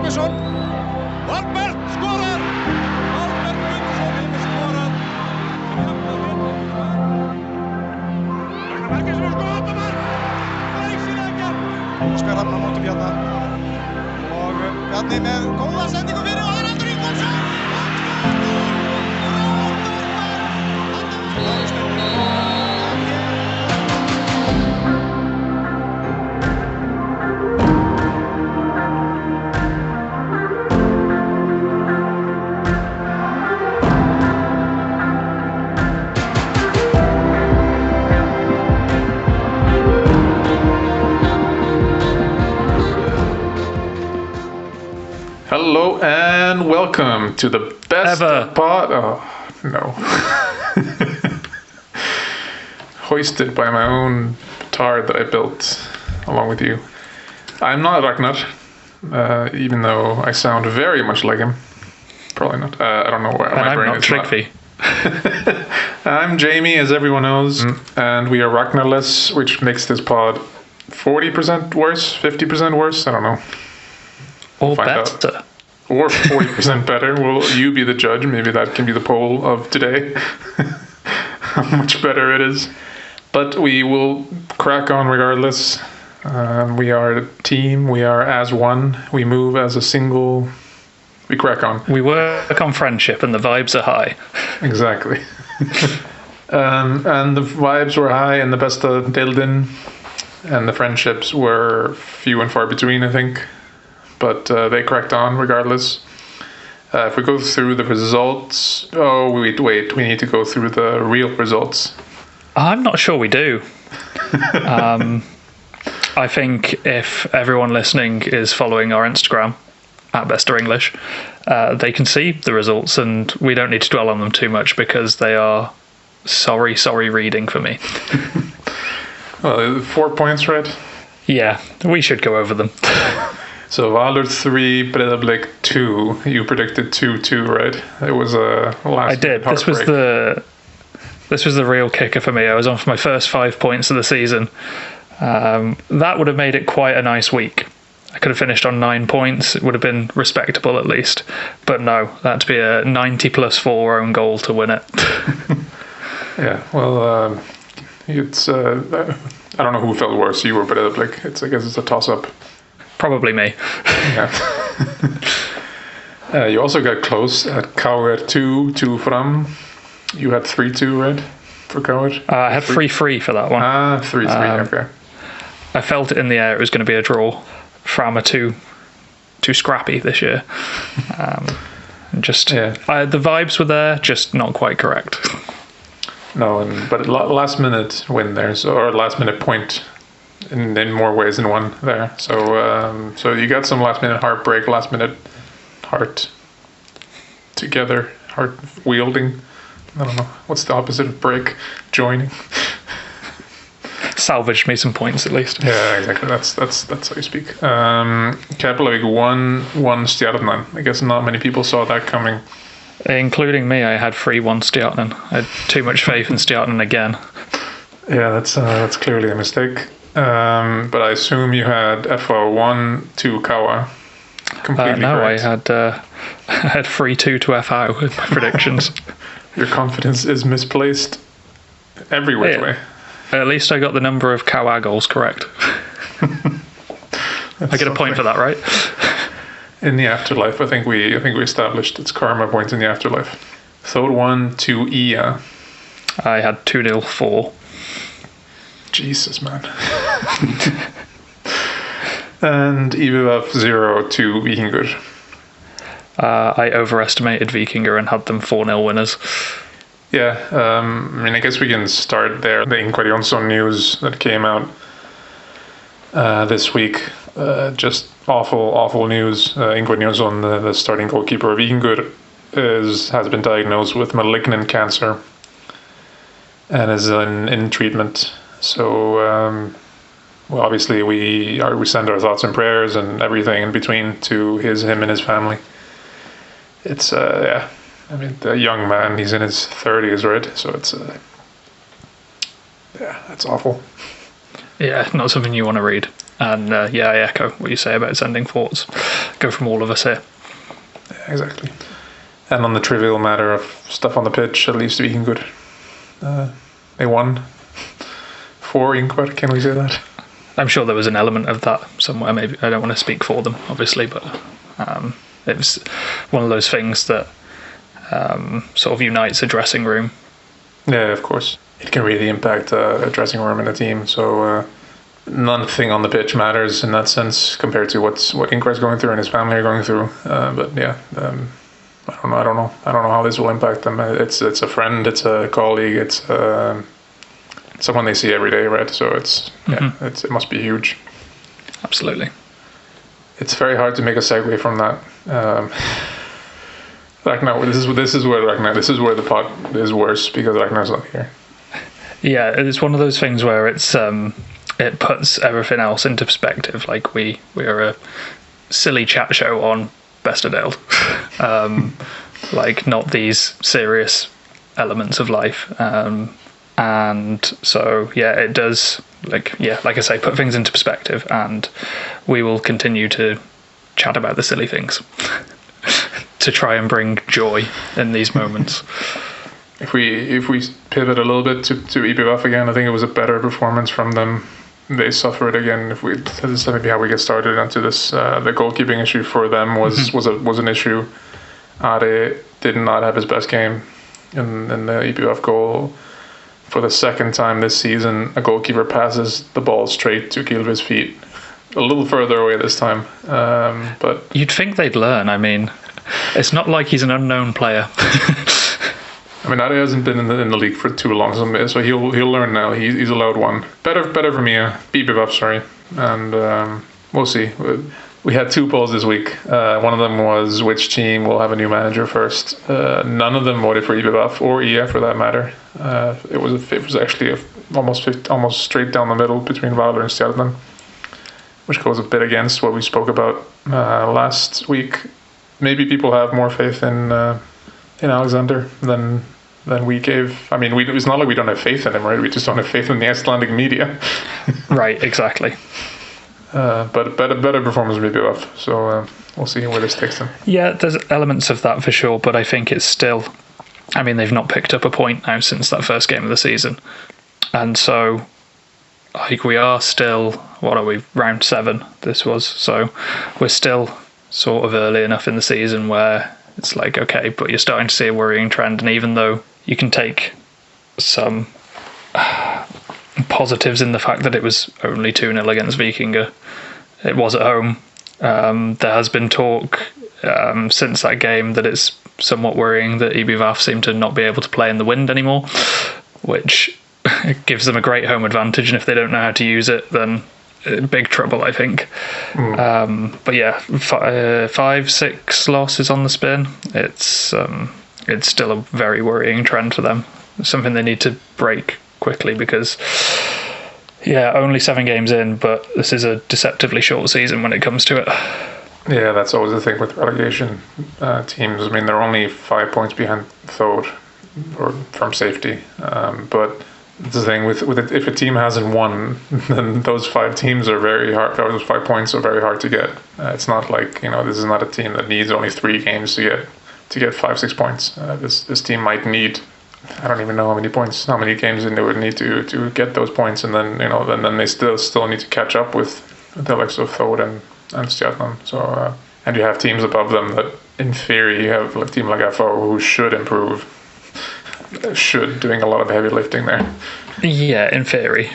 Arvidsson. Valbert skorar! Valbert Gunnarsson hefur skorað. Ragnar Markinsson og skoðamark! Glæsilega gert! Óskar Rafn á móti Bjarna. Og Bjarni með góða sendingu fyrir og það aftur Ingvarsson! Hello and welcome to the best pod. Oh no! Hoisted by my own petard that I built along with you. I'm not Ragnar, even though I sound very much like him. Probably not. I don't know where my brain is. And I'm not Trygve. I'm Jamie, as everyone knows, and we are Ragnarless, which makes this pod 40% worse, 50% worse. I don't know. Or better. Or 40% better. Will you be the judge? Maybe that can be the poll of today. How much better it is. But we will crack on regardless. We are a team. We are as one. We move as a single. We crack on. We work on friendship and the vibes are high. Exactly. And the vibes were high in the besta deildin. And the friendships were few and far between, I think. But they cracked on regardless. If we go through the results... Oh, wait. We need to go through the real results. I'm not sure we do. I think if everyone listening is following our Instagram, at Bester English, they can see the results and we don't need to dwell on them too much because they are sorry reading for me. Well, 4 points, right? Yeah, we should go over them. So Valur 3, Breiðablik 2. You predicted 2-2, right? It was a last. I did. This was the real kicker for me. I was on for my first 5 points of the season. That would have made it quite a nice week. I could have finished on 9 points. It would have been respectable at least. But no, that'd be a 90+4 own goal to win it. Yeah, well, it's. I don't know who felt worse, you or Breiðablik. I guess it's a toss-up. Probably me. Yeah. You also got close at KR 2 Fram. You had 3-2, right? For KR? I had 3-3 for that one. 3-3, okay. I felt it in the air. It was going to be a draw. Fram are too scrappy this year. The vibes were there, just not quite correct. No, but last minute win there, or last minute point. In more ways than one there. So you got some last minute heartbreak, last minute heart wielding. I don't know. What's the opposite of break? Joining. Salvaged me some points at least. Yeah, exactly. That's how you speak. Keflavík 1 Stjarnan. I guess not many people saw that coming. Including me, I had 3-1 Stjarnan. I had too much faith in Stjarnan again. Yeah, that's clearly a mistake. But I assume you had FO 1-2 Kawa. Completely no, correct. I had 3-2 to FO with my predictions. Your confidence is misplaced every which way. At least I got the number of Kawa goals correct. I get a point for that, right? In the afterlife, I think we established it's karma points in the afterlife. Thode 1-2 Ia. I had 2-0 4. Jesus, man. And IBF 0-2 Víkingur. I overestimated Víkingur and had them 4-0 winners. Yeah, I guess we can start there. The Ingvar Jónsson news that came out this week. Just awful news. Ingvar Jónsson, the starting goalkeeper of Víkingur, has been diagnosed with malignant cancer and is in treatment. So, well, obviously we send our thoughts and prayers and everything in between to him and his family. It's the young man, he's in his 30s, right? So it's that's awful. Yeah, not something you want to read. And I echo what you say about sending thoughts. Go from all of us here. Yeah, exactly. And on the trivial matter of stuff on the pitch, at least Viking good. They won 4 Ingvar, can we say that? I'm sure there was an element of that somewhere. Maybe I don't want to speak for them, obviously, but it was one of those things that sort of unites a dressing room. Yeah, of course. It can really impact a dressing room and a team. So nothing on the pitch matters in that sense compared to what Ingvar's going through and his family are going through. But yeah, I don't know how this will impact them. It's a friend, it's a colleague, it's someone they see every day, right? So it must be huge. Absolutely. It's very hard to make a segue from that. Ragnar, this is where the pot is worse because Ragnar's not here. Yeah, it's one of those things where it puts everything else into perspective. Like we are a silly chat show on Besterdale, like not these serious elements of life. And so it does like I say, put things into perspective, and we will continue to chat about the silly things to try and bring joy in these moments. If we pivot a little bit to EPVAF again, I think it was a better performance from them. They suffered again. This is maybe how we get started onto this. The goalkeeping issue for them was an issue. Are did not have his best game in the EPVAF goal. For the second time this season, a goalkeeper passes the ball straight to Gylfi's feet. A little further away this time, but you'd think they'd learn. I mean, it's not like he's an unknown player. I mean, Ari hasn't been in the league for too long, so he'll learn now. He's allowed one. Better for me, EPVAF, sorry. And we'll see. We had 2 polls this week. One of them was which team will have a new manager first. None of them voted for EPVAF or EA for that matter. It was actually almost straight down the middle between Valur and Stjarnan, which goes a bit against what we spoke about last week. Maybe people have more faith in Alexander than we gave. I mean, it's not like we don't have faith in him, right? We just don't have faith in the Icelandic media. Right, exactly. But better performance from EPVAF, so we'll see where this takes them. Yeah, there's elements of that for sure, but I think it's still... I mean, they've not picked up a point now since that first game of the season. And so, like, we are still... What are we? Round 7 this was. So we're still sort of early enough in the season where it's like, okay, but you're starting to see a worrying trend. And even though you can take some... positives in the fact that it was only 2-0 against Vikingur. It was at home. There has been talk since that game that it's somewhat worrying that EPVAF seem to not be able to play in the wind anymore, which gives them a great home advantage, and if they don't know how to use it, then big trouble, I think. But yeah, 5-6 losses on the spin. It's still a very worrying trend for them. It's something they need to break quickly because only 7 games in, but this is a deceptively short season when it comes to it. Yeah, that's always the thing with relegation teams. I mean, they're only 5 points behind Thor or from safety, but the thing with it, if a team hasn't won, then those 5 teams are very hard. Those 5 points are very hard to get. It's not like this is not a team that needs only 3 games to get 5-6 points. This team might need, I don't even know how many games in they would need to get those points, and then then they still need to catch up with the likes of Thor and Stjarnan. So and you have teams above them that, in theory, you have a team like FO who should improve, doing a lot of heavy lifting there. Yeah, in theory.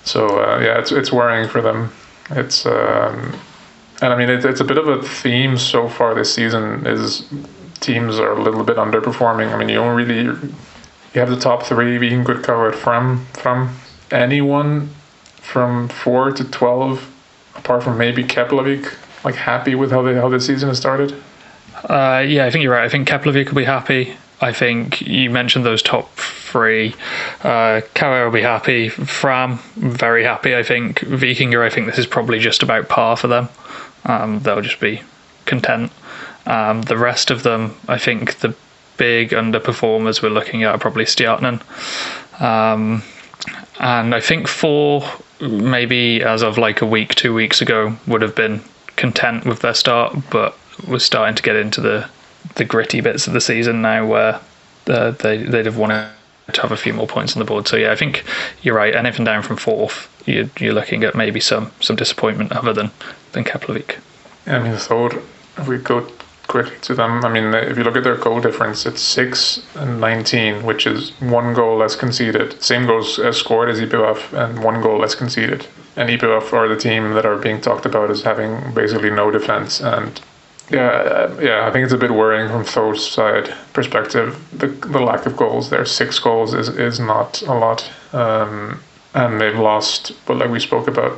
So it's worrying for them. It's and I mean it's a bit of a theme so far this season is. Teams are a little bit underperforming. I mean, you have the top 3 being good covered from anyone from 4 to 12, apart from maybe Keflavik, like happy with how the season has started. I think you're right. I think Keflavik will be happy. I think you mentioned those top 3. KR will be happy. Fram, very happy. I think Vikingur, I think this is probably just about par for them. They'll just be content. The rest of them, I think the big underperformers we're looking at are probably Stjarnan. And I think for maybe as of like a week, 2 weeks ago, would have been content with their start, but we're starting to get into the gritty bits of the season now where they'd have wanted to have a few more points on the board. So yeah, I think you're right. Anything down from fourth, you're looking at maybe some disappointment other than Keflavik. Yeah, I mean, Thode, if we go quickly to them, I mean, if you look at their goal difference, it's 6 and 19, which is 1 goal less conceded. Same goals as scored as IPVF and 1 goal less conceded. And IPVF are the team that are being talked about as having basically no defense. And yeah, I think it's a bit worrying from Thode's side perspective. The lack of goals there, 6 goals is not a lot. And they've lost, but like we spoke about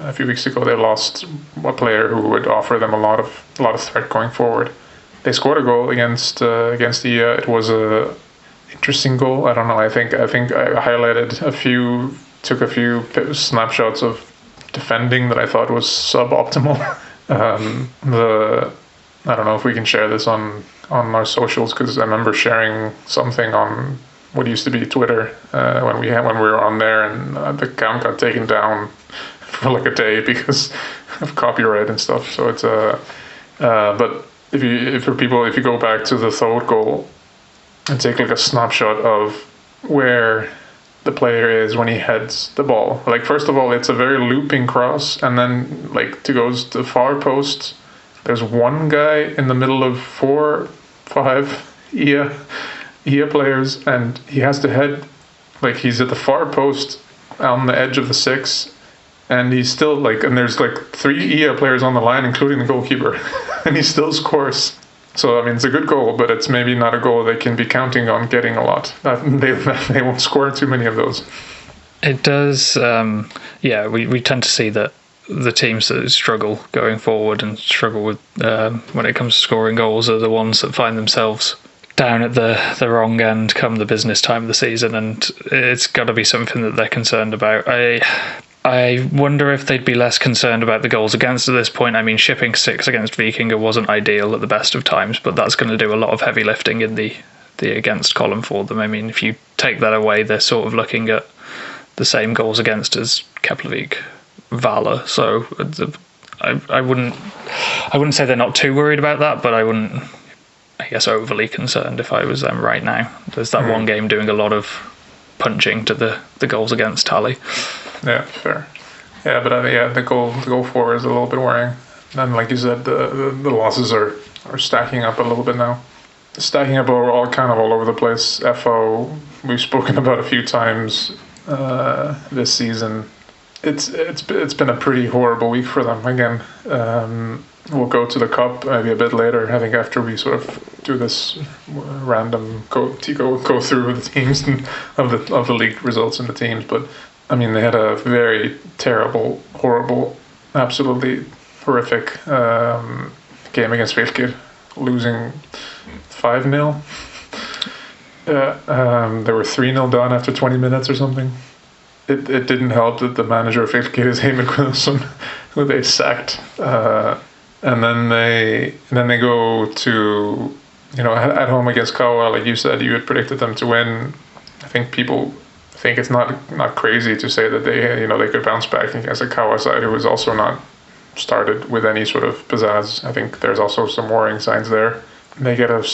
a few weeks ago, they lost a player who would offer them a lot of threat going forward. They scored a goal against IA. It was a interesting goal. I don't know. I think I highlighted took a few snapshots of defending that I thought was suboptimal. I don't know if we can share this on our socials, because I remember sharing something on what used to be Twitter when we were on there, and the account got taken down for like a day because of copyright and stuff. So it's but if you go back to the Thode goal and take like a snapshot of where the player is when he heads the ball, like first of all, it's a very looping cross, and then like goes to the far post. There's one guy in the middle of 4-5 IA players, and he has to head, like he's at the far post on the edge of the 6, and he's still like, and there's like 3 IA players on the line, including the goalkeeper, and he still scores. So I mean, it's a good goal, but it's maybe not a goal they can be counting on getting a lot. They won't score too many of those. It does, we tend to see that the teams that struggle going forward and struggle with when it comes to scoring goals are the ones that find themselves down at the wrong end come the business time of the season, and it's got to be something that they're concerned about. I wonder if they'd be less concerned about the goals against at this point. I mean, shipping 6 against Vikingur wasn't ideal at the best of times, but that's going to do a lot of heavy lifting in the against column for them. I mean, if you take that away, they're sort of looking at the same goals against as Keflavik, Valor. So I wouldn't say they're not too worried about that, but I wouldn't, I guess, overly concerned if I was them right now. There's that one game doing a lot of punching to the goals against tally. Yeah, fair. Yeah, but the goal for is a little bit worrying. And like you said, the losses are stacking up a little bit now. Stacking up all over the place. FO, we've spoken about a few times this season. It's been a pretty horrible week for them again. We'll go to the cup maybe a bit later. I think after we sort of do this random go through the teams and of the league results and the teams. But I mean, they had a very terrible, horrible, absolutely horrific game against Fylkir, losing 5-0. They were 3-0 down after 20 minutes or something. It didn't help that the manager of Fylkir is Heimir Guðmundsson, who they sacked. And then they go to, at home against Kawa. Like you said, you had predicted them to win. I think people think it's not crazy to say that they could bounce back against a Kawa side who was also not started with any sort of pizzazz. I think there's also some worrying signs there. They get a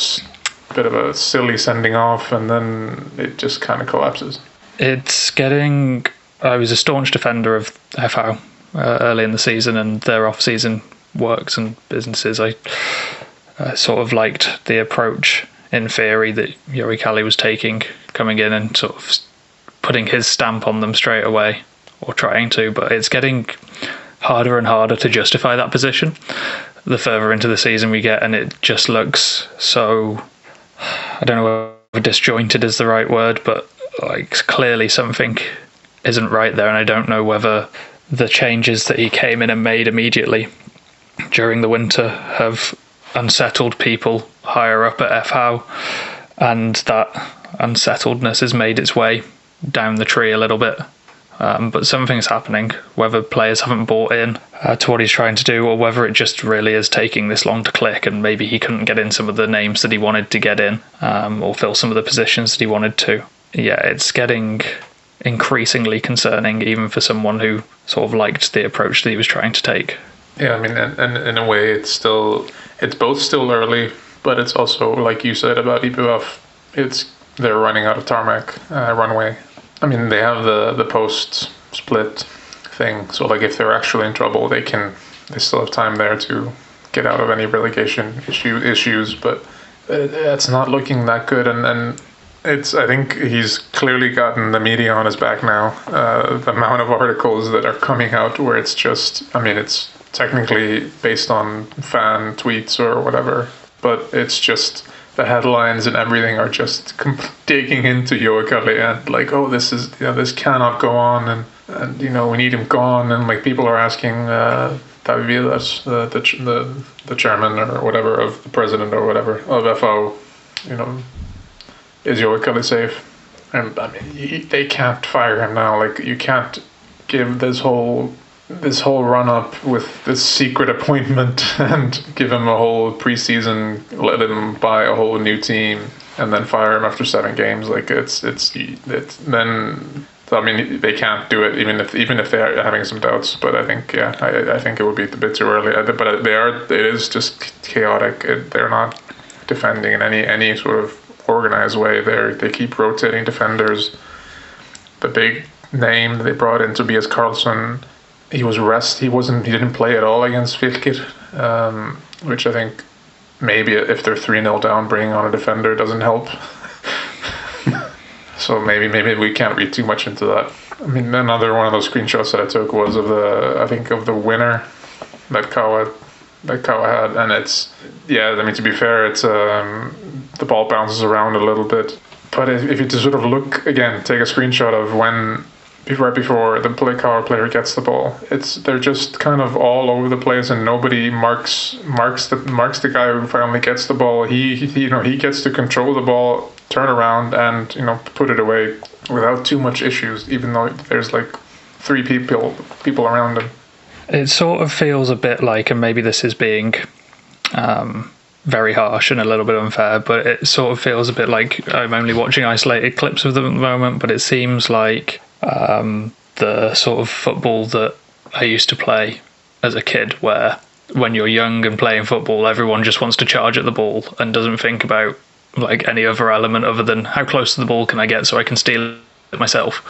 bit of a silly sending off, and then it just kind of collapses. It's getting. I was a staunch defender of FH early in the season and their off-season works and businesses. I sort of liked the approach in theory that Jori Kali was taking, coming in and sort of putting his stamp on them straight away, or trying to, but it's getting harder and harder to justify that position the further into the season we get, and it just looks so, I don't know whether disjointed is the right word, but like clearly something isn't right there, and I don't know whether the changes that he came in and made immediately during the winter have unsettled people higher up at FH, and that unsettledness has made its way down the tree a little bit. But something's happening, whether players haven't bought in to what he's trying to do, or whether it just really is taking this long to click, and maybe he couldn't get in some of the names that he wanted to get in, or fill some of the positions that he wanted to. Yeah, it's getting increasingly concerning, even for someone who sort of liked the approach that he was trying to take. Yeah, I mean, and in a way, it's both still early, but it's also, like you said about IPVF, they're running out of tarmac runway. I mean, they have the post split thing, so like if they're actually in trouble, they still have time there to get out of any relegation issues, but it's not looking that good, and I think he's clearly gotten the media on his back now. The amount of articles that are coming out where it's just, I mean, it's technically based on fan tweets or whatever, but it's just the headlines and everything are just digging into Joe-Calle and like, oh, this cannot go on, and we need him gone, and like people are asking David Vilas, the chairman or whatever, of the president or whatever of FO, is Joe-Calle safe? And I mean, they can't fire him now. Like, you can't give this whole run up with this secret appointment and give him a whole preseason, let him buy a whole new team, and then fire him after 7 games. Like it's then. I mean, they can't do it even if they are having some doubts. But I think I think it would be a bit too early. But it is just chaotic. They're not defending in any sort of organized way. They keep rotating defenders. The big name they brought in, Tobias Karlsson, he didn't play at all against Fylkir, which I think maybe if they're 3-0 down, bringing on a defender doesn't help. So maybe we can't read too much into that. I mean, another one of those screenshots that I took was of the winner that Kawa had, and it's, I mean, to be fair, it's the ball bounces around a little bit, but if you just sort of look again, take a screenshot of right before the Kawa player gets the ball, they're just kind of all over the place, and nobody marks the guy who finally gets the ball. He gets to control the ball, turn around, and put it away without too much issues, even though there's like 3 people around him. It sort of feels a bit like, and maybe this is being very harsh and a little bit unfair, but it sort of feels a bit like I'm only watching isolated clips of them at the moment, but it seems like the sort of football that I used to play as a kid, where when you're young and playing football, everyone just wants to charge at the ball and doesn't think about like any other element other than how close to the ball can I get so I can steal it myself.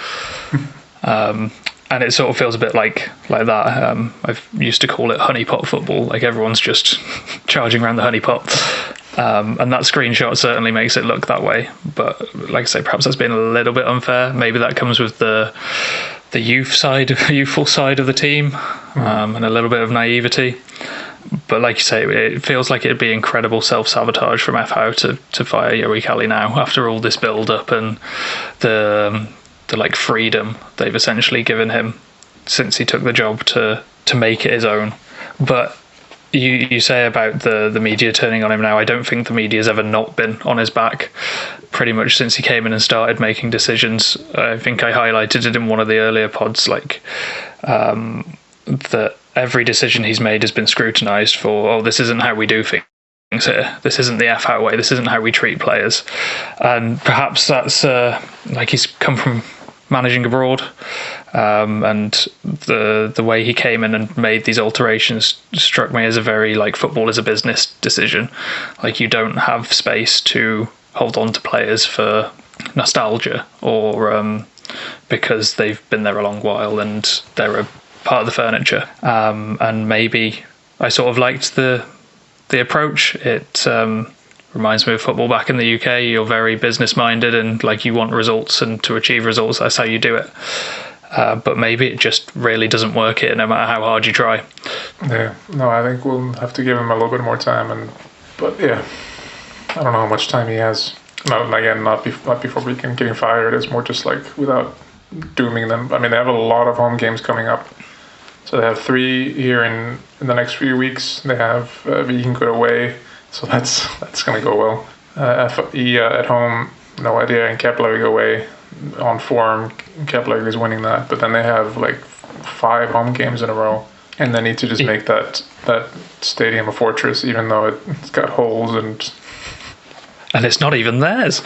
And it sort of feels a bit like that. I've used to call it honeypot football. Like everyone's just charging around the honeypot. And that screenshot certainly makes it look that way. But like I say, perhaps that's been a little bit unfair. Maybe that comes with the youthful side of the team, and a little bit of naivety. But like you say, it feels like it'd be incredible self-sabotage from FO to fire Joe-Calle now after all this build-up and the like freedom they've essentially given him since he took the job to make it his own. But you say about the media turning on him now. I don't think the media's ever not been on his back pretty much since he came in and started making decisions. I think I highlighted it in one of the earlier pods, like that every decision he's made has been scrutinised for, this isn't how we do things here. This isn't the FO way. This isn't how we treat players. And perhaps that's like he's come from managing abroad, and the way he came in and made these alterations struck me as a very like football is a business decision. Like you don't have space to hold on to players for nostalgia or because they've been there a long while and they're a part of the furniture. And maybe I sort of liked the approach. It reminds me of football back in the UK. You're very business minded and like you want results, and to achieve results, that's how you do it. But maybe it just really doesn't work here, no matter how hard you try. Yeah, no, I think we'll have to give him a little bit more time. But yeah, I don't know how much time he has. Not before we can get him fired. It's more just like without dooming them. I mean, they have a lot of home games coming up. So they have 3 here in the next few weeks. They have Vikingur away, so that's going to go well. FE at home, no idea, and Keflavik away on form. Keflavik is winning that, but then they have like 5 home games in a row, and they need to just make that stadium a fortress, even though it's got holes and it's not even theirs.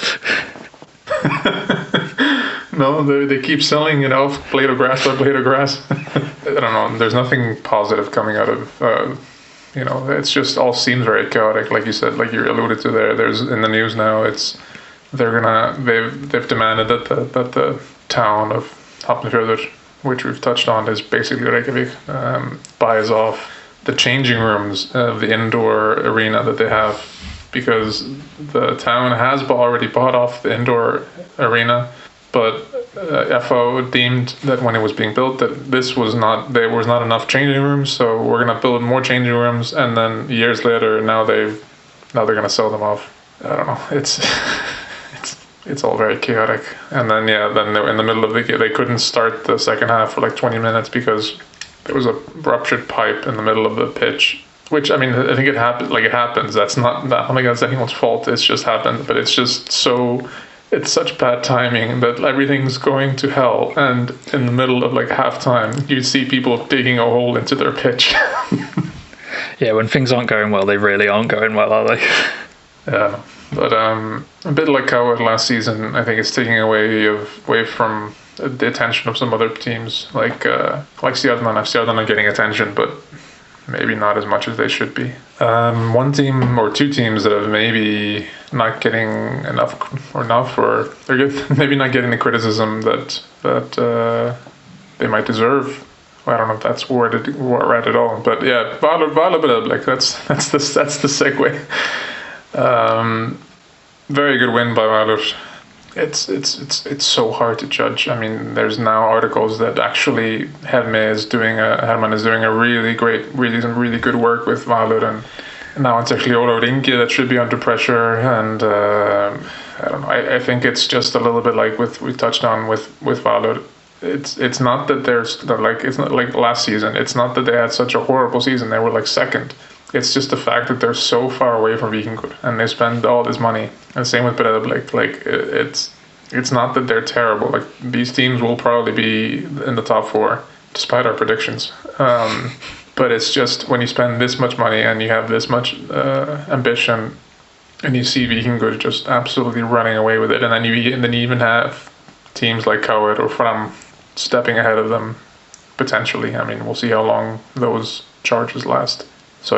No, they keep selling it off blade of grass by blade of grass. I don't know. There's nothing positive coming out of. It's just all seems very chaotic, like you said, like you alluded to there. There's in the news now. They've demanded that the town of Hafnarfjörður, which we've touched on, is basically Reykjavik, buys off the changing rooms of the indoor arena that they have, because the town has already bought off the indoor arena, but FO deemed that when it was being built that there was not enough changing rooms, so we're gonna build more changing rooms, and then years later now they're gonna sell them off. I don't know. It's all very chaotic. And then then they were in the middle of the game. They couldn't start the second half for like 20 minutes because there was a ruptured pipe in the middle of the pitch. Which, I mean, I think it happened. Like, it happens. I don't think that's anyone's fault. It's just happened. But it's just it's such bad timing that everything's going to hell. And in the middle of like halftime, you see people digging a hole into their pitch. Yeah, when things aren't going well, they really aren't going well, are they? Yeah. But a bit like Coward last season, I think it's taking away from the attention of some other teams, like Stjarnan. Stjarnan are getting attention, but maybe not as much as they should be. One team or two teams that have maybe not getting enough, or they're good, maybe not getting the criticism that they might deserve. Well, I don't know if that's worded right at all, but yeah, Valur, like that's the segue. Very good win by Valur. It's so hard to judge. I mean, there's now articles that actually Hermann is doing a really good work with Valur, and now it's actually Ólafur Ingi that should be under pressure. And I don't know. I think it's just a little bit like we touched on with Valur. It's not that it's not like last season. It's not that they had such a horrible season. They were like second. It's just the fact that they're so far away from Víkingur and they spend all this money. And same with Breiðablik. Like it's not that they're terrible. Like these teams will probably be in the top four, despite our predictions. But it's just when you spend this much money and you have this much ambition, and you see Víkingur just absolutely running away with it, and then you even have teams like Coward or Fram stepping ahead of them potentially. I mean, we'll see how long those charges last. So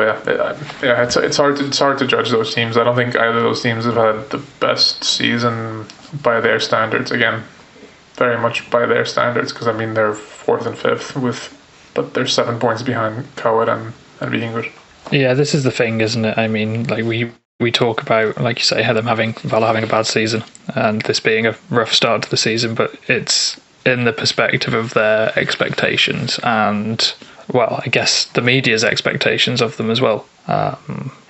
it's hard to judge those teams. I don't think either of those teams have had the best season by their standards. Again, very much by their standards, because I mean they're fourth and fifth but they're 7 points behind Coward and Víkingur. Yeah, this is the thing, isn't it? I mean, like we talk about, like you say, Valur having a bad season and this being a rough start to the season, but it's in the perspective of their expectations and, well, I guess the media's expectations of them as well.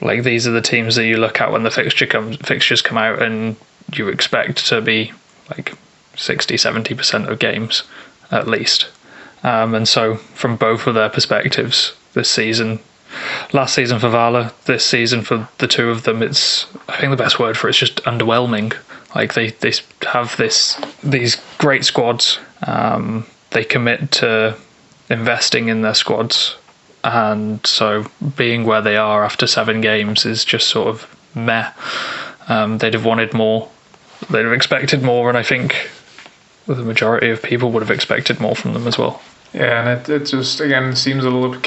Like these are the teams that you look at when the fixtures come out, and you expect to be like 60-70% of games at least. And so from both of their perspectives, last season for Valur, this season for the two of them, I think the best word for it is just underwhelming. Like they have these great squads. They commit to investing in their squads, and so being where they are after 7 games is just sort of meh. They'd have wanted more. They'd have expected more, and I think the majority of people would have expected more from them as well. Yeah, and it just, again, seems a little bit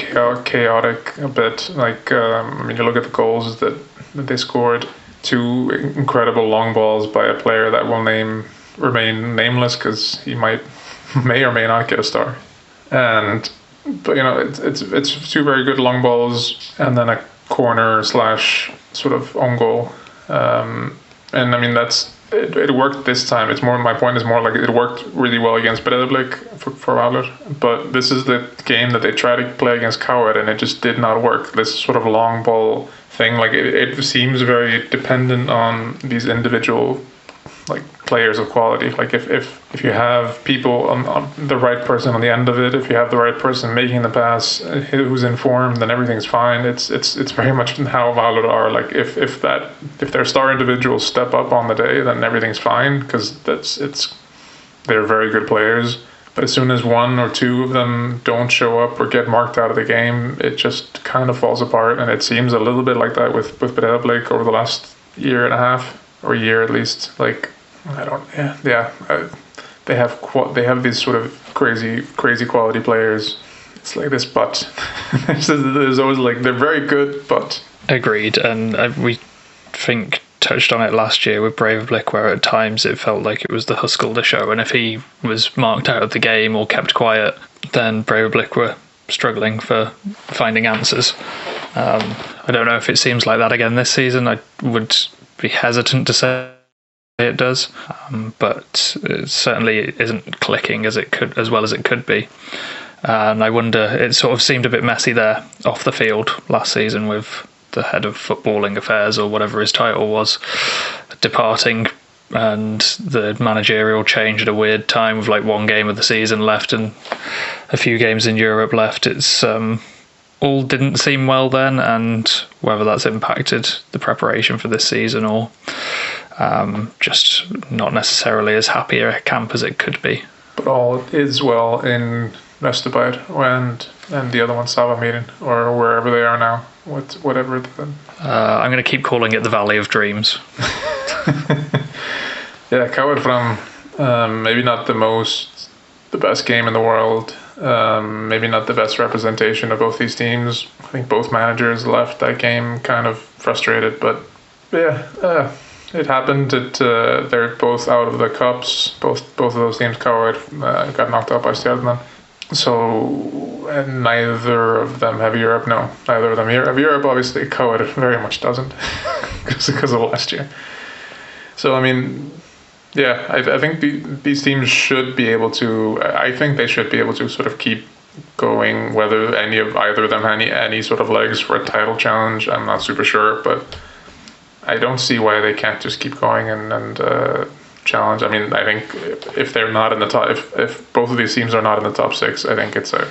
chaotic a bit. Like, I mean, you look at the goals that they scored, 2 incredible long balls by a player that will remain nameless because he may or may not get a star. But it's 2 very good long balls and then a corner / sort of own goal. And I mean, it worked this time. My point is more like it worked really well against Breiðablik for Valur, but this is the game that they tried to play against Coward and it just did not work. This sort of long ball thing, like it seems very dependent on these individual like players of quality. Like if you have people on the right person on the end of it, if you have the right person making the pass who's informed, then everything's fine. It's very much how Valur are. Like if their star individuals step up on the day, then everything's fine, because they're very good players. But as soon as 1 or 2 of them don't show up or get marked out of the game, it just kind of falls apart. And it seems a little bit like that with Breiðablik over the last year and a half, or year at least. Like, they have these sort of crazy quality players. It's like this, but there's always like they're very good, but agreed. And we think touched on it last year with Breivik, where at times it felt like it was the Huskelder show, and if he was marked out of the game or kept quiet, then Breivik were struggling for finding answers. I don't know if it seems like that again this season. I would be hesitant to say it does, but it certainly isn't clicking as well as it could be. And I wonder, it sort of seemed a bit messy there off the field last season with the head of footballing affairs, or whatever his title was, departing, and the managerial change at a weird time with like one game of the season left and a few games in Europe left. It's all didn't seem well then, and whether that's impacted the preparation for this season or just not necessarily as happy a camp as it could be. But all is well in Vesterbyt and the other one, Savamýrin, or wherever they are now. Whatever. I'm going to keep calling it the Valley of Dreams. Yeah, KR Fram, maybe not the best game in the world. Maybe not the best representation of both these teams. I think both managers left that game kind of frustrated, but yeah, it happened. They're both out of the cups. Both of those teams, KR got knocked out by Stjarnan. So, and neither of them have Europe. No, neither of them have Europe. Obviously, KR very much doesn't because of last year. So, I mean, yeah, I think these teams should be able to. I think they should be able to sort of keep going. Whether either of them have any sort of legs for a title challenge, I'm not super sure, but I don't see why they can't just keep going and challenge. I mean, I think if they're not in the top, if both of these teams are not in the top six, I think it's a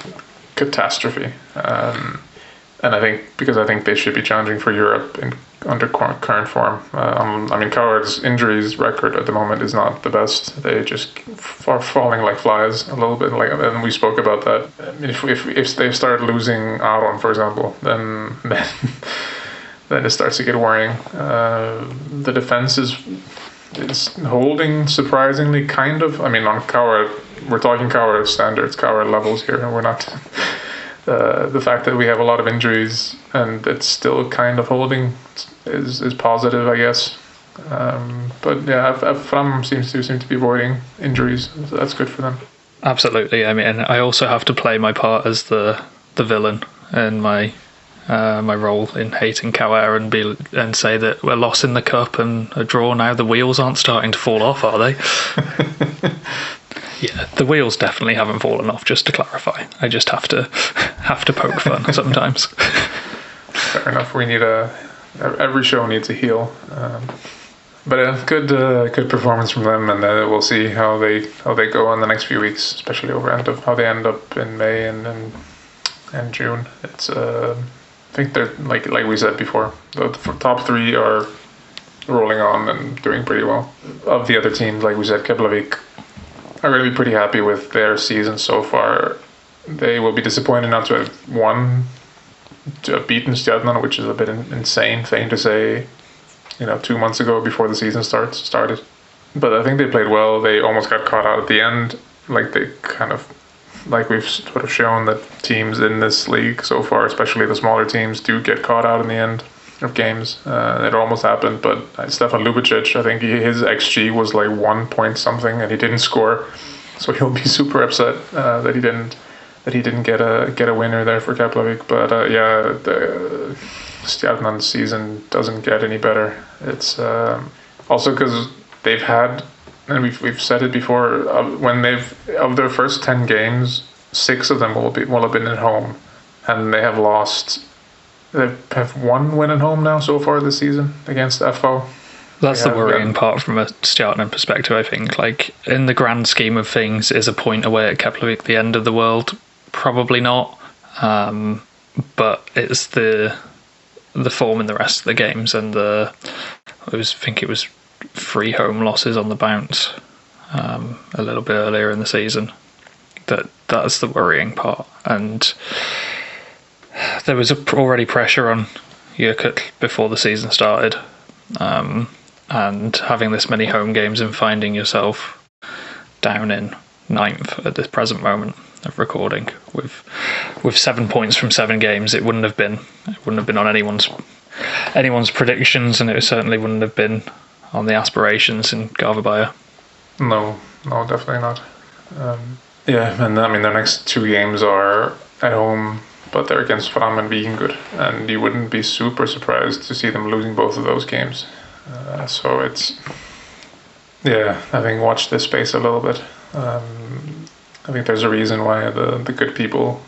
catastrophe. And I think they should be challenging for Europe under current form. I mean, KR's injuries record at the moment is not the best. They just are falling like flies a little bit. And we spoke about that. I mean, if they start losing Aron, for example, then it starts to get worrying. The defense is holding surprisingly, kind of. I mean, on KR, we're talking KR standards, KR levels here, and we're not. The fact that we have a lot of injuries and it's still kind of holding is positive, I guess. But yeah, Fram seems to be avoiding injuries, so that's good for them. Absolutely. I mean, I also have to play my part as the villain in my role in hating KR and say that we're lost in the cup and a draw now. The wheels aren't starting to fall off, are they? Yeah, the wheels definitely haven't fallen off, just to clarify. I just have to poke fun sometimes. Fair enough. We need every show needs a heel. But good performance from them, and we'll see how they go in the next few weeks, especially how they end up in May and June. It's I think they're like we said before, the top three are rolling on and doing pretty well. Of the other teams, like we said, Keflavik are going to be pretty happy with their season so far. They will be disappointed not to have beaten Stjarnan, which is a bit insane thing to say, 2 months ago before the season started. But I think they played well. They almost got caught out at the end. Like we've sort of shown that teams in this league so far, especially the smaller teams, do get caught out in the end of games. It almost happened, but Stefan Ljubicic, I think his XG was like 1 point something, and he didn't score, so he'll be super upset that he didn't get a winner there for Keflavik. But the Stjarnan's season doesn't get any better. It's also because they've had, and we've said it before, when of their first 10 games, 6 of them will have been at home, and they have lost. They have 1 win at home now so far this season against FO. That's the worrying part from a Stjarnan perspective, I think. Like, in the grand scheme of things, is a point away at Keflavik the end of the world? Probably not. But it's the form in the rest of the games, and I think it was 3 home losses on the bounce a little bit earlier in the season. That's the worrying part. And there was already pressure on Jökull before the season started, and having this many home games and finding yourself down in 9th at this present moment of recording with 7 points from 7 games. It wouldn't have been on anyone's predictions, and it certainly wouldn't have been on the aspirations in Garðabær. No, definitely not. And I mean their next 2 games are at home, but they're against Fram and Víkingur, and you wouldn't be super surprised to see them losing both of those games. So it's, I think watch this space a little bit. I think there's a reason why the good people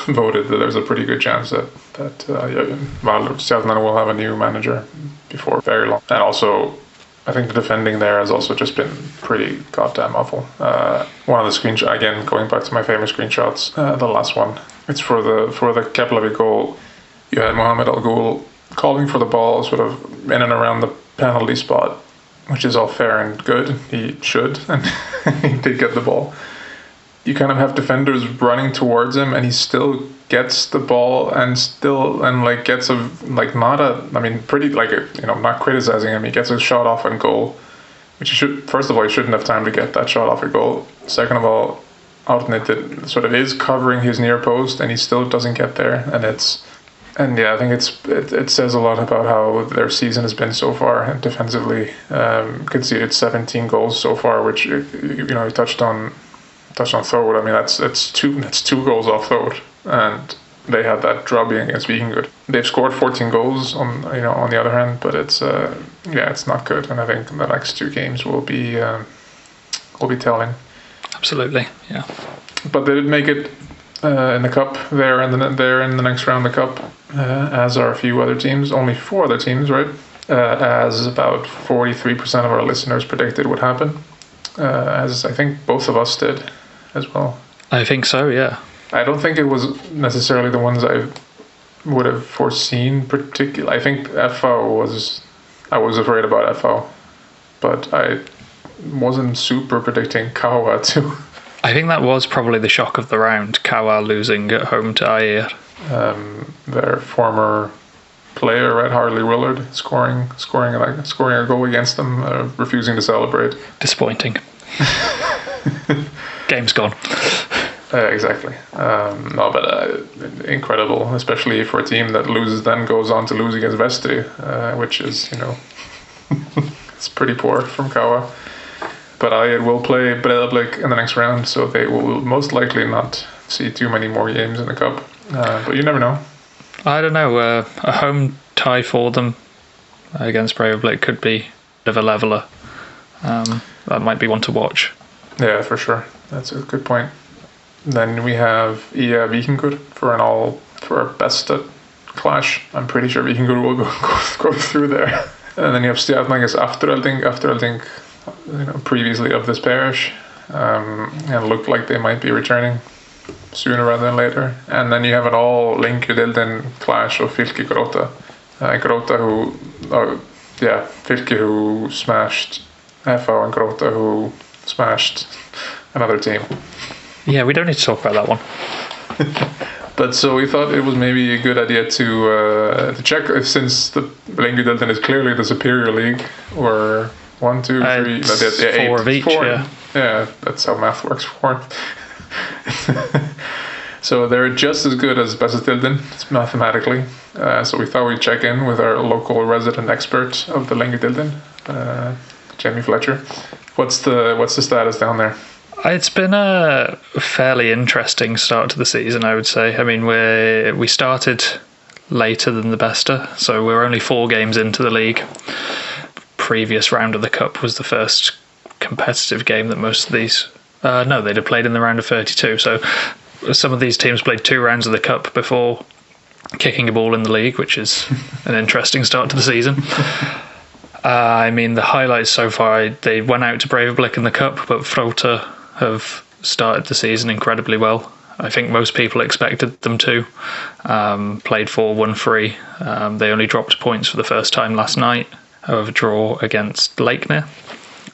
voted that there's a pretty good chance that Valur Stjarnan will have a new manager before very long. And also, I think the defending there has also just been pretty goddamn awful. One of the screenshots, again, going back to my famous screenshots, the last one, it's for the Keflavík goal. You had Mohamed Al Ghul calling for the ball sort of in and around the penalty spot, which is all fair and good. He should, and he did get the ball. You kind of have defenders running towards him, and he still gets the ball not criticizing him. He gets a shot off and goal, which he should. First of all, he shouldn't have time to get that shot off a goal. Second of all, Árni sort of is covering his near post, and he still doesn't get there, I think it says a lot about how their season has been so far, and defensively conceded 17 goals so far, which you touched on Thor. I mean that's two goals off Thor, and they had that drubbing against Víkingur. They've scored 14 goals on the other hand, but it's not good, and I think the next 2 games will be telling. Absolutely, yeah. But they did make it in the cup. They're in the next round of the cup, as are a few other teams. Only 4 other teams, right? As about 43% of our listeners predicted would happen, as I think both of us did as well. I think so, yeah. I don't think it was necessarily the ones I would have foreseen particularly. I think I was afraid about FO, but I wasn't super predicting Kawa too. I think that was probably the shock of the round, Kawa losing at home to Ayr. Their former player, right, Harley Willard, scoring a goal against them, refusing to celebrate. Disappointing. Game's gone. Exactly. Incredible, especially for a team that loses, then goes on to lose against Vestri, which is, it's pretty poor from Kawa. But Ayr will play Breiðablik in the next round, so they will most likely not see too many more games in the cup. But you never know. I don't know. A home tie for them against Breiðablik could be a bit of a leveller. That might be one to watch. Yeah, for sure. That's a good point. Then we have IA Víkingur for a best clash. I'm pretty sure Víkingur will go through there. And then you have Stjarnan against Afturelding, previously of this parish, and looked like they might be returning sooner rather than later. And then you have an all Lengjudeildin clash of Fylki Grótta. Fylki who smashed FO, and Grótta who smashed another team. Yeah, we don't need to talk about that one. But so we thought it was maybe a good idea to check, since the Lengjudeildin is clearly the superior league, or 1, 2, 3, 4 of each. 4. Yeah. Yeah, that's how math works. 4. So they're just as good as Bessadeildin mathematically. So we thought we'd check in with our local resident expert of the Lengjudeildin, Jamie Fletcher. What's the status down there? It's been a fairly interesting start to the season, I would say. I mean, we started later than the Besta, so we're only 4 games into the league. Previous round of the cup was the first competitive game that most of these... no, they'd have played in the round of 32, so some of these teams played 2 rounds of the cup before kicking a ball in the league, which is an interesting start to the season. I mean, the highlights so far, they went out to Breiðablik in the cup, but Frota have started the season incredibly well. I think most people expected them to. Played 4, won 3. They only dropped points for the first time last night of a draw against Leiknir.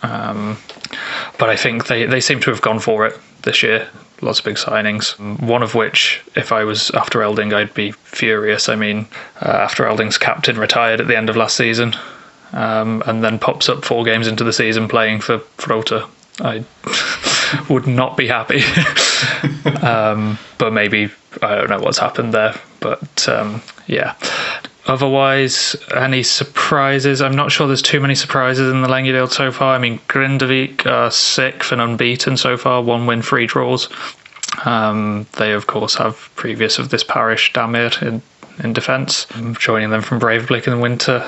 But I think they seem to have gone for it this year. Lots of big signings. One of which, if I was Afturelding, I'd be furious. I mean, Afturelding's captain retired at the end of last season, and then pops up 4 games into the season playing for Frota. I would not be happy. But maybe, I don't know what's happened there. But yeah. Otherwise, any surprises? I'm not sure there's too many surprises in the Lengjubield so far. I mean, Grindavik are 6th and unbeaten so far, 1 win, 3 draws. They, of course, have previous of this parish, Damir, in defence, joining them from Breivik in the winter.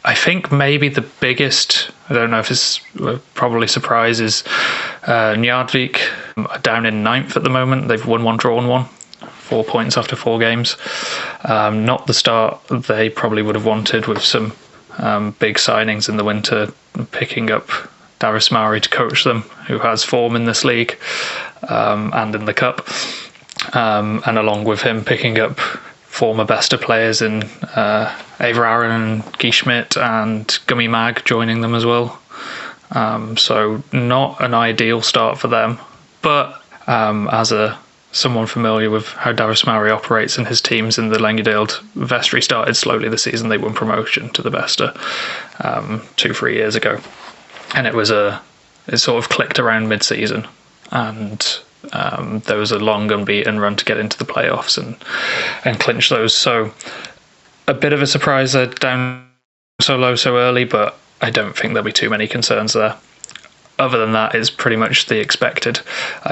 I think maybe the biggest, I don't know if it's probably surprise, is Njarðvík are down in 9th at the moment. They've won 1, drawn 1. 4 points after 4 games. Not the start they probably would have wanted, with some big signings in the winter, picking up Darius Mauri to coach them, who has form in this league and in the cup, and along with him picking up former Besta players in Eivor Aron and Guy Schmidt and Gummy Mag joining them as well. So not an ideal start for them, but as someone familiar with how Darius Mauri operates and his teams in the Lengjubield, Vestri started slowly this season. They won promotion to the Besta 2-3 years ago, and it sort of clicked around mid-season, and there was a long unbeaten run to get into the playoffs and clinch those. So a bit of a surprise they're down so low so early, but I don't think there'll be too many concerns there. Other than that, it's pretty much the expected.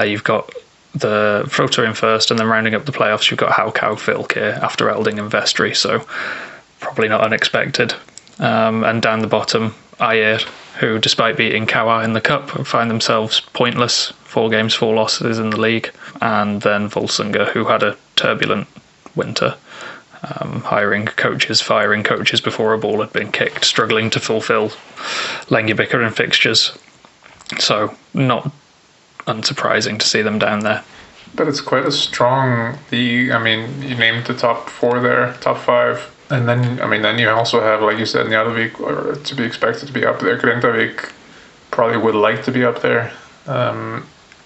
You've got the Frota in first, and then rounding up the playoffs, you've got Haukau, Fylkir after Elding and Vestri, so probably not unexpected. And down the bottom, Ayer, who, despite beating Kawa in the cup, find themselves pointless, 4 games, 4 losses in the league. And then Volsunga, who had a turbulent winter, hiring coaches, firing coaches before a ball had been kicked, struggling to fulfil Lengjubiker in fixtures. So not unsurprising to see them down there. But it's quite a strong league. I mean, you named the top 4 there, top 5. And then you also have, like you said, Njarðvík to be expected to be up there. Grindavik probably would like to be up there.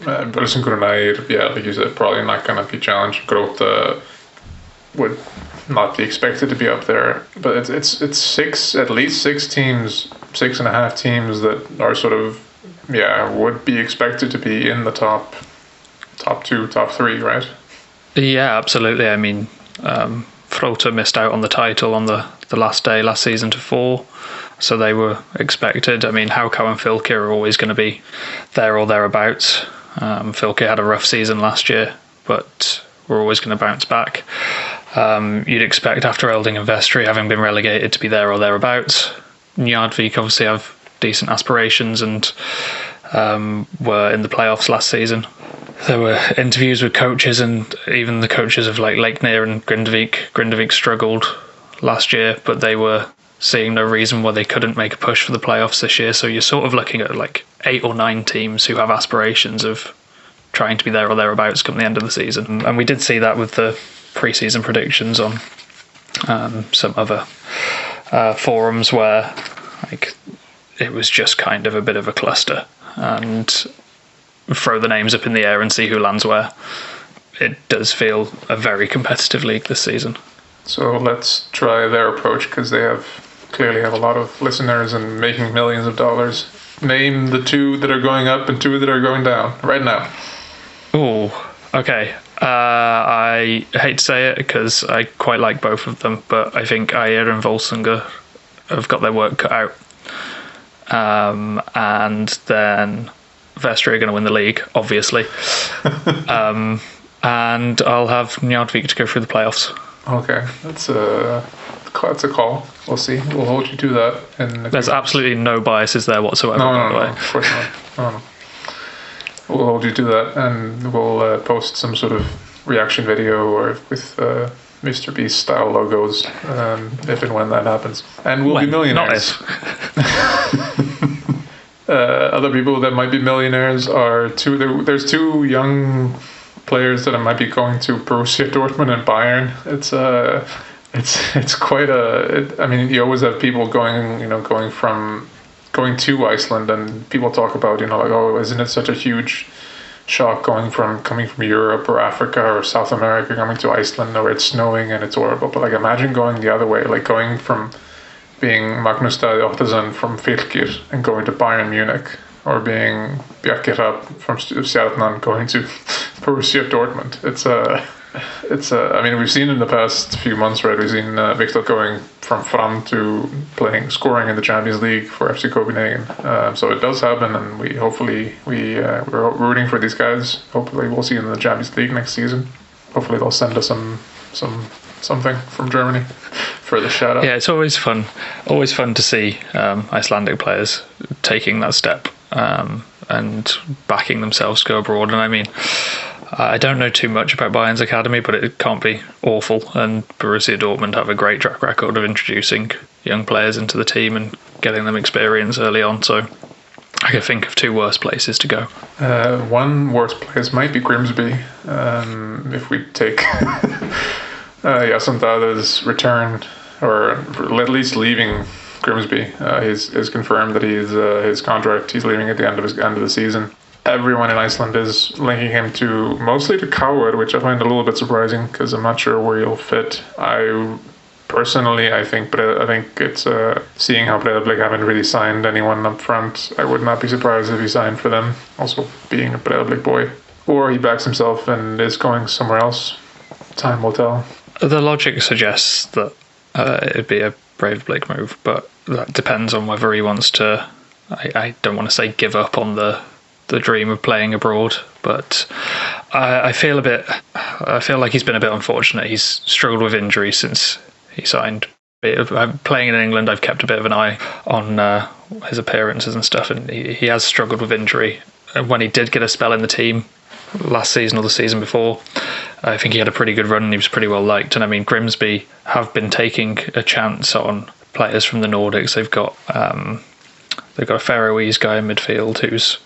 Börsungur, yeah, like you said, probably not going to be challenged. Grota would not be expected to be up there. But it's at least 6 teams, 6.5 teams that are sort of, would be expected to be in the top 2, top 3, right? Yeah, absolutely. I mean, Frota missed out on the title on the last day last season to 4, so they were expected. I mean, Haukau and Fylkir are always going to be there or thereabouts. Fylkir had a rough season last year, but we're always going to bounce back. You'd expect after Elding and Vestri having been relegated to be there or thereabouts. Njarðvík obviously have decent aspirations and were in the playoffs last season. There were interviews with coaches, and even the coaches of like Leiknir and Grindavik. Grindavik struggled last year, but they were seeing no reason why they couldn't make a push for the playoffs this year. So you're sort of looking at like 8 or 9 teams who have aspirations of trying to be there or thereabouts come the end of the season. And we did see that with the pre-season predictions on some other forums where like it was just kind of a bit of a cluster, and throw the names up in the air and see who lands where. It does feel a very competitive league this season. So let's try their approach, because they clearly have a lot of listeners and making millions of dollars. Name the 2 that are going up and 2 that are going down right now. Oh, okay. I hate to say it because I quite like both of them, but I think Ayer and Volsunga have got their work cut out. And then Vestri are going to win the league, obviously. And I'll have Njarðvík to go through the playoffs. Okay, that's a call. We'll see. We'll hold you to that. There's absolutely no biases there whatsoever. No, of course not. No. We'll hold you to that, and we'll post some sort of reaction video or with Mr. Beast style logos if and when that happens. And we'll be millionaires. Not if. Other people that might be millionaires are there's 2 young players that might be going to Borussia Dortmund and Bayern. It's quite I mean, you always have people going to Iceland, and people talk about, like, oh, isn't it such a huge shock coming from Europe or Africa or South America coming to Iceland where it's snowing and it's horrible. But like, imagine going the other way, like going from being Magnus Daði Ottarsson from Fylkir and going to Bayern Munich. or being backup up from Southampton going to Borussia Dortmund. I mean, we've seen in the past few months, right? We've seen Victor going from Fram to scoring in the Champions League for FC Copenhagen. So it does happen, and we're rooting for these guys. Hopefully, we'll see them in the Champions League next season. Hopefully, they'll send us something from Germany for the shout out. Yeah, it's always fun to see Icelandic players taking that step and backing themselves to go abroad. And I mean, I don't know too much about Bayern's academy, but it can't be awful. And Borussia Dortmund have a great track record of introducing young players into the team and getting them experience early on. So I can think of two worse places to go. One worse place might be Grimsby. If we take Yasantada's return, or at least leaving Grimsby, he's confirmed that his contract, he's leaving at the end of the season. Everyone in Iceland is linking him mostly to Coward, which I find a little bit surprising because I'm not sure where he'll fit. Personally, I think it's seeing how Breiðablik haven't really signed anyone up front. I would not be surprised if he signed for them, also being a Breiðablik boy. Or he backs himself and is going somewhere else. Time will tell. The logic suggests that it'd be a Breiðablik move, but that depends on whether he wants to. I don't want to say give up on the dream of playing abroad, but I feel like he's been a bit unfortunate. He's struggled with injury since he signed. Playing in England, I've kept a bit of an eye on his appearances and stuff, and he has struggled with injury. When he did get a spell in the team last season or the season before, I think he had a pretty good run and he was pretty well liked. And I mean, Grimsby have been taking a chance on players from the Nordics. They've got a Faroese guy in midfield who's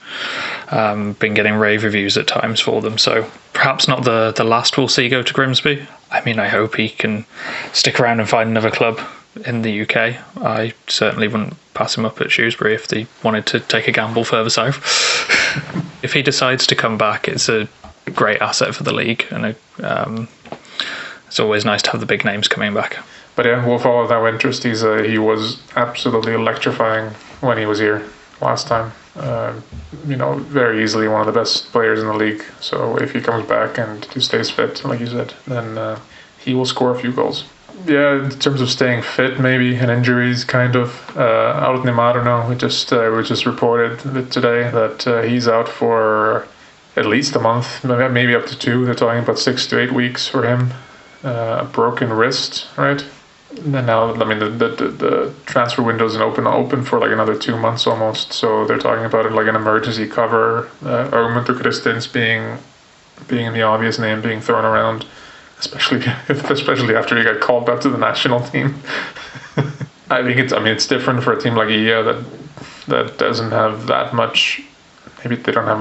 been getting rave reviews at times for them. So perhaps not the last we'll see go to Grimsby. I mean, I hope he can stick around and find another club in the UK. I certainly wouldn't pass him up at Shrewsbury if they wanted to take a gamble further south. If he decides to come back, it's a great asset for the league, and it's always nice to have the big names coming back. But yeah, we'll follow that with interest. He was absolutely electrifying when he was here last time. Very easily one of the best players in the league. So if he comes back and he stays fit, like you said, then he will score a few goals. Yeah, in terms of staying fit, maybe, and injuries, kind of. Árni Marinó, we just reported today that he's out for at least a month, maybe up to 2. They're talking about 6 to 8 weeks for him. A broken wrist, right? And now, I mean, the transfer window is open for like another 2 months almost. So they're talking about it like an emergency cover. Ögmundur Kristins being the obvious name being thrown around, especially after he got called up to the national team. I think it's different for a team like IA that doesn't have that much. Maybe they don't have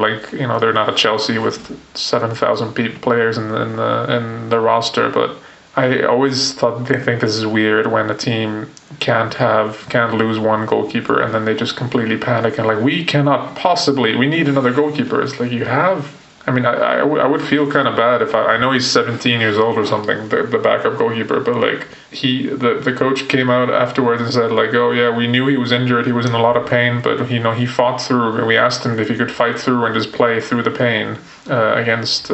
they're not a Chelsea with 7,000 players in the roster, but I always think this is weird when a team can't lose one goalkeeper and then they just completely panic and we need another goalkeeper. It's like you have. I mean, I would feel kind of bad if I know he's 17 years old or something, the backup goalkeeper, but the coach came out afterwards and said oh yeah, we knew he was injured, he was in a lot of pain, but he fought through, and we asked him if he could fight through and just play through the pain against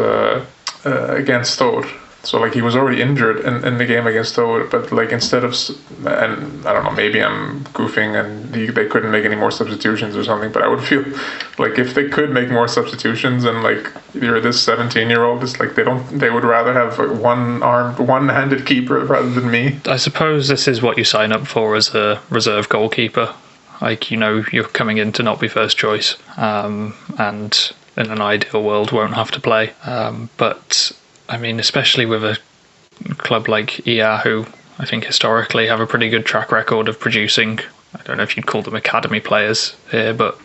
Thor. So he was already injured in the game against Thor, but instead of, and I don't know, maybe I'm goofing and they couldn't make any more substitutions or something, but I would feel if they could make more substitutions and you're this 17-year-old, it's they would rather have one-handed keeper rather than me. I suppose this is what you sign up for as a reserve goalkeeper. You're coming in to not be first choice, and in an ideal world won't have to play. But I mean, especially with a club like IA, who I think historically have a pretty good track record of producing, I don't know if you'd call them academy players here, but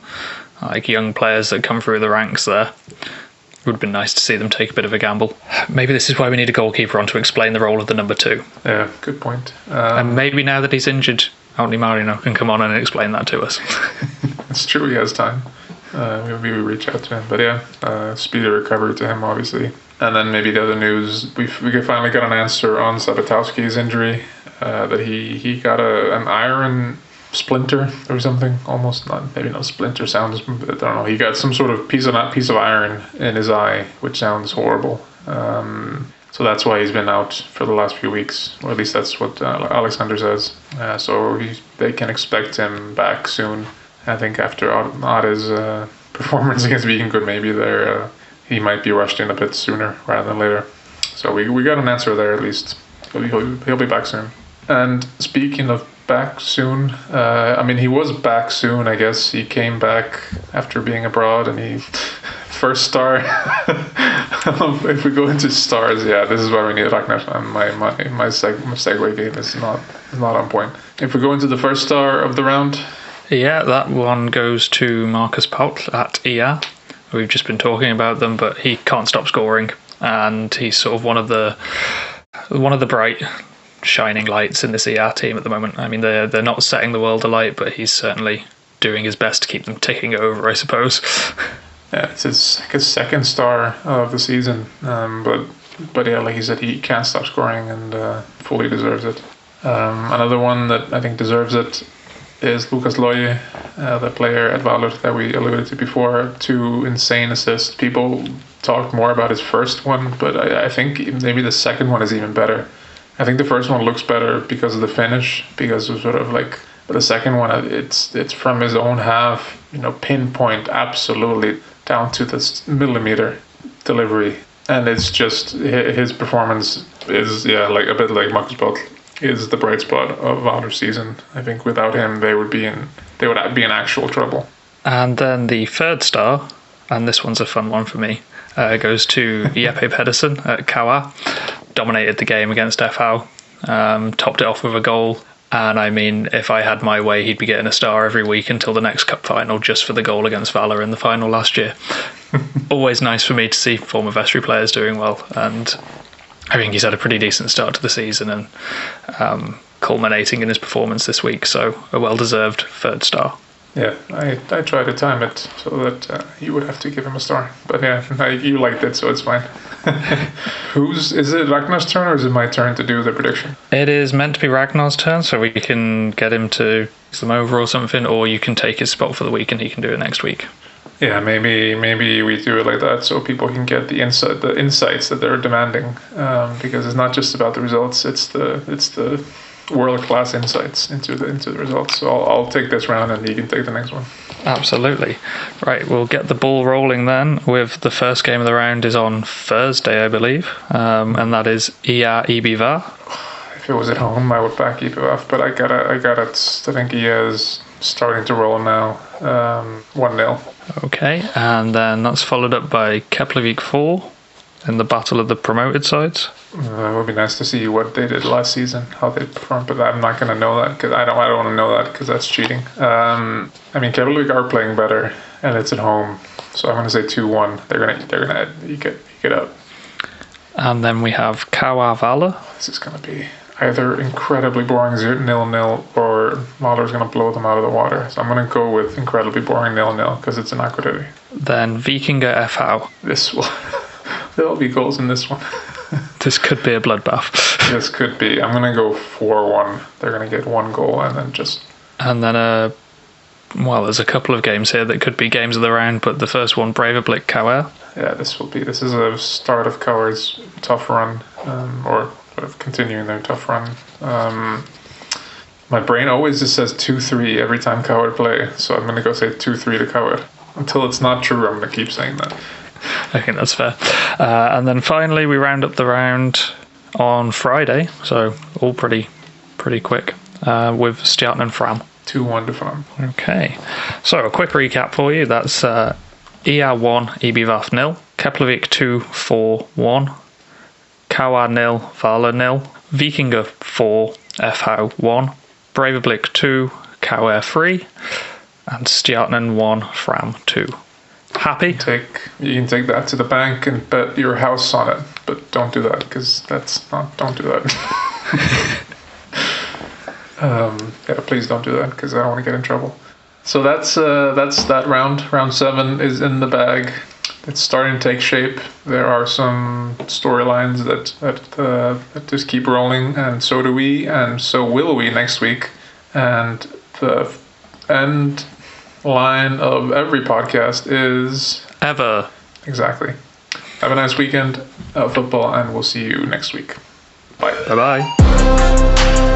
young players that come through the ranks there. It would have been nice to see them take a bit of a gamble. Maybe this is why we need a goalkeeper on to explain the role of the number 2. Yeah, good point. And maybe now that he's injured, Árni Marinó can come on and explain that to us. It's true, he has time. Maybe we reach out to him. But yeah, speedy recovery to him, obviously. And then maybe the other news, we finally got an answer on Sabatowski's injury, that he got an iron splinter or something, almost. Not, maybe not splinter sounds, but I don't know. He got some sort of piece of iron in his eye, which sounds horrible. So that's why he's been out for the last few weeks, or at least that's what Alexander says. So they can expect him back soon. I think after Ade's performance against Viking Good, maybe he might be rushed in a bit sooner rather than later. So we got an answer there at least. He'll be back soon. And speaking of back soon, he was back soon, I guess. He came back after being abroad, and he first star. If we go into stars, yeah, this is why we need Ragnar. My segue game is not on point. If we go into the first star of the round, yeah, that one goes to Marcus Paul at EA. We've just been talking about them, but he can't stop scoring, and he's sort of one of the bright shining lights in this ER team at the moment. I mean, they're not setting the world alight, but he's certainly doing his best to keep them ticking over, I suppose. Yeah, it's his second star of the season, but yeah, like you said, he can't stop scoring and fully deserves it. Another one that I think deserves it is Lucas Loye, the player at Valur that we alluded to before. 2 insane assists. People talked more about his first one, but I think maybe the second one is even better. I think the first one looks better because of the finish, because of sort of like, but the second one, it's from his own half, pinpoint, absolutely down to the millimeter delivery, and it's just his performance is like a bit like Marcus Paul is the bright spot of our season. I think without him, they would be in actual trouble. And then the third star, and this one's a fun one for me, goes to Jeppe Pedersen at Kawa. Dominated the game against FH, topped it off with a goal. And I mean, if I had my way, he'd be getting a star every week until the next cup final just for the goal against Valur in the final last year. Always nice for me to see former Vestry players doing well, and I think he's had a pretty decent start to the season and culminating in his performance this week, so a well-deserved third star. Yeah, I tried to time it so that you would have to give him a star, but yeah, you liked it, so it's fine. Is it Ragnar's turn, or is it my turn to do the prediction? It is meant to be Ragnar's turn, so we can get him to them over or something, or you can take his spot for the week and he can do it next week. Yeah, maybe we do it like that so people can get the insights that they're demanding, because it's not just about the results; it's the world-class insights into the results. So I'll take this round and you can take the next one. Absolutely. Right, we'll get the ball rolling then with the first game of the round is on Thursday, I believe, and that is EA Ibiza. If it was at home, I would back Ibiza, but I got it. I think EA is starting to roll now. 1-0. Okay, and then that's followed up by Keflavik 4 in the battle of the promoted sides. It would be nice to see what they did last season, how they performed, but I'm not going to know that because I don't want to know that because that's cheating. Keflavik are playing better, and it's at home, so I'm going to say 2-1. They're gonna eke it out. And then we have Kawa Valur. This is going to be either incredibly boring 0-0 or Valur's going to blow them out of the water. So I'm going to go with incredibly boring 0-0 because it's an Akureyri. Then Vikinga FH. There'll be goals in this one. This could be a bloodbath. This could be. I'm going to go 4-1. They're going to get 1 goal and then just... And then, there's a couple of games here that could be games of the round, but the first one, Breiðablik Kauer. Yeah, this is a start of Kauer's tough run, or sort of continuing their tough run. My brain always just says 2-3 every time Kauer play, so I'm going to go say 2-3 to Kauer. Until it's not true, I'm going to keep saying that. I think that's fair. And then finally, we round up the round on Friday, so all pretty quick, with Stjarnan and Fram. 2-1 to Fram. Okay. So a quick recap for you. That's EA 1, Ibiza 0, Keflavik 2-4-1, Kawa 0, Valur 0, Vikinga 4, FH 1, Breiðablik 2, Kauer 3, and Stjarnan 1, Fram 2. Happy? You can take that to the bank and bet your house on it, but don't do that because don't do that. Please don't do that because I don't want to get in trouble. So that's that round. Round 7 is in the bag. It's starting to take shape. There are some storylines that just keep rolling, and so do we, and so will we next week. And the end line of every podcast is Ever. exactly. Have a nice weekend of football, and we'll see you next week. Bye. Bye-bye.